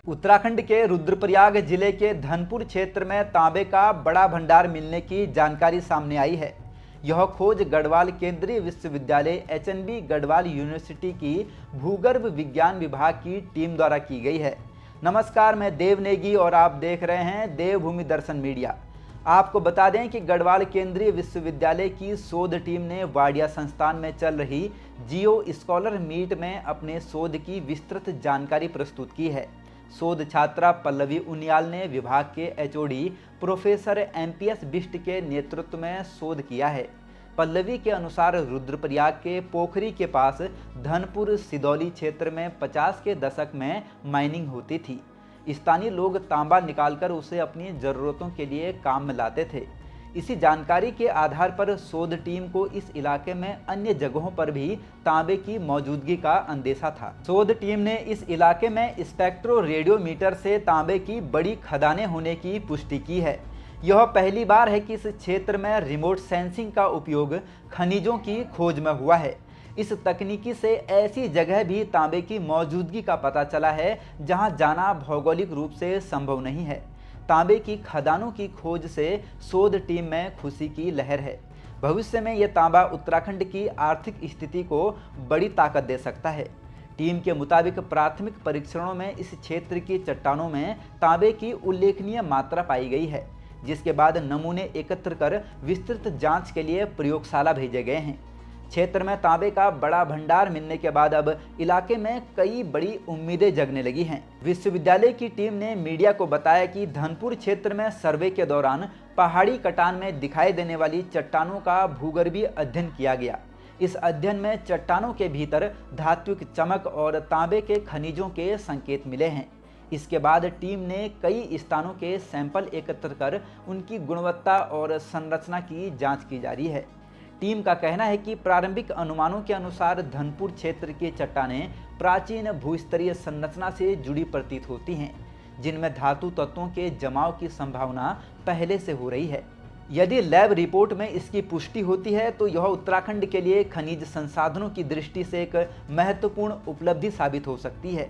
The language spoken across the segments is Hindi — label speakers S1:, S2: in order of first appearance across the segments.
S1: उत्तराखंड के रुद्रप्रयाग जिले के धनपुर क्षेत्र में तांबे का बड़ा भंडार मिलने की जानकारी सामने आई है। यह खोज गढ़वाल केंद्रीय विश्वविद्यालय एचएनबी गढ़वाल यूनिवर्सिटी की भूगर्भ विज्ञान विभाग की टीम द्वारा की गई है। नमस्कार, मैं देव नेगी और आप देख रहे हैं देवभूमि दर्शन मीडिया। आपको बता दें कि गढ़वाल केंद्रीय विश्वविद्यालय की शोध टीम ने वाडिया संस्थान में चल रही जियो स्कॉलर मीट में अपने शोध की विस्तृत जानकारी प्रस्तुत की है। शोध छात्रा पल्लवी उनियाल ने विभाग के एचओडी प्रोफेसर एमपीएस बिष्ट के नेतृत्व में शोध किया है। पल्लवी के अनुसार रुद्रप्रयाग के पोखरी के पास धनपुर सिदौली क्षेत्र में 50 के दशक में माइनिंग होती थी। स्थानीय लोग तांबा निकालकर उसे अपनी ज़रूरतों के लिए काम में लाते थे। इसी जानकारी के आधार पर शोध टीम को इस इलाके में अन्य जगहों पर भी तांबे की मौजूदगी का अंदेशा था। शोध टीम ने इस इलाके में स्पेक्ट्रो रेडियोमीटर से तांबे की बड़ी खदानें होने की पुष्टि की है। यह पहली बार है कि इस क्षेत्र में रिमोट सेंसिंग का उपयोग खनिजों की खोज में हुआ है। इस तकनीकी से ऐसी जगह भी तांबे की मौजूदगी का पता चला है जहां जाना भौगोलिक रूप से संभव नहीं है। तांबे की खदानों की खोज से शोध टीम में खुशी की लहर है। भविष्य में यह तांबा उत्तराखंड की आर्थिक स्थिति को बड़ी ताकत दे सकता है। टीम के मुताबिक प्राथमिक परीक्षणों में इस क्षेत्र की चट्टानों में तांबे की उल्लेखनीय मात्रा पाई गई है, जिसके बाद नमूने एकत्र कर विस्तृत जांच के लिए प्रयोगशाला भेजे गए हैं। क्षेत्र में तांबे का बड़ा भंडार मिलने के बाद अब इलाके में कई बड़ी उम्मीदें जगने लगी हैं। विश्वविद्यालय की टीम ने मीडिया को बताया कि धनपुर क्षेत्र में सर्वे के दौरान पहाड़ी कटान में दिखाई देने वाली चट्टानों का भूगर्भीय अध्ययन किया गया। इस अध्ययन में चट्टानों के भीतर धात्विक चमक और तांबे के खनिजों के संकेत मिले हैं। इसके बाद टीम ने कई स्थानों के सैंपल एकत्र कर उनकी गुणवत्ता और संरचना की जाँच की जा रही है। टीम का कहना है कि प्रारंभिक अनुमानों के अनुसार धनपुर क्षेत्र की चट्टानें प्राचीन भूस्तरीय संरचना से जुड़ी प्रतीत होती हैं, जिनमें धातु तत्वों के जमाव की संभावना पहले से हो रही है। यदि लैब रिपोर्ट में इसकी पुष्टि होती है तो यह उत्तराखंड के लिए खनिज संसाधनों की दृष्टि से एक महत्वपूर्ण उपलब्धि साबित हो सकती है।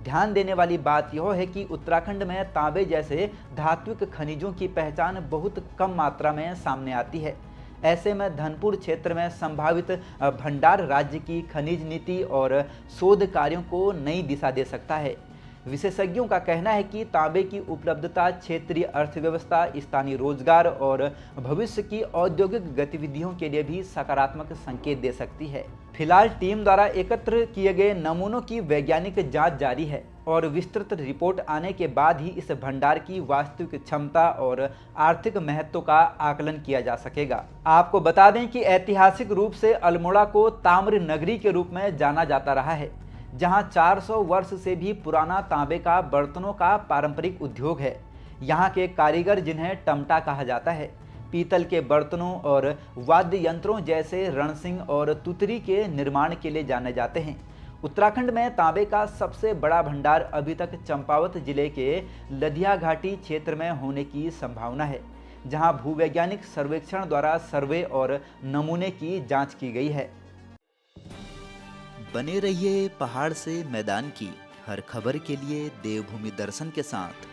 S1: ध्यान देने वाली बात यह है कि उत्तराखंड में तांबे जैसे धात्विक खनिजों की पहचान बहुत कम मात्रा में सामने आती है। ऐसे में धनपुर क्षेत्र में संभावित भंडार राज्य की खनिज नीति और शोध कार्यों को नई दिशा दे सकता है। विशेषज्ञों का कहना है कि तांबे की उपलब्धता क्षेत्रीय अर्थव्यवस्था, स्थानीय रोजगार और भविष्य की औद्योगिक गतिविधियों के लिए भी सकारात्मक संकेत दे सकती है। फिलहाल टीम द्वारा एकत्र किए गए नमूनों की वैज्ञानिक जांच जारी है और विस्तृत रिपोर्ट आने के बाद ही इस भंडार की वास्तविक क्षमता और आर्थिक महत्व का आकलन किया जा सकेगा। आपको बता दें कि ऐतिहासिक रूप से अल्मोड़ा को ताम्र नगरी के रूप में जाना जाता रहा है, जहां 400 वर्ष से भी पुराना तांबे का बर्तनों का पारंपरिक उद्योग है। यहाँ के कारीगर, जिन्हें टमटा कहा जाता है, पीतल के बर्तनों और वाद्य यंत्रों जैसे रणसिंह और तुतरी के निर्माण के लिए जाने जाते हैं। उत्तराखंड में तांबे का सबसे बड़ा भंडार अभी तक चंपावत जिले के लधिया घाटी क्षेत्र में होने की संभावना है, जहां भूवैज्ञानिक सर्वेक्षण द्वारा सर्वे और नमूने की जांच की गई है।
S2: बने रहिए पहाड़ से मैदान की हर खबर के लिए देवभूमि दर्शन के साथ।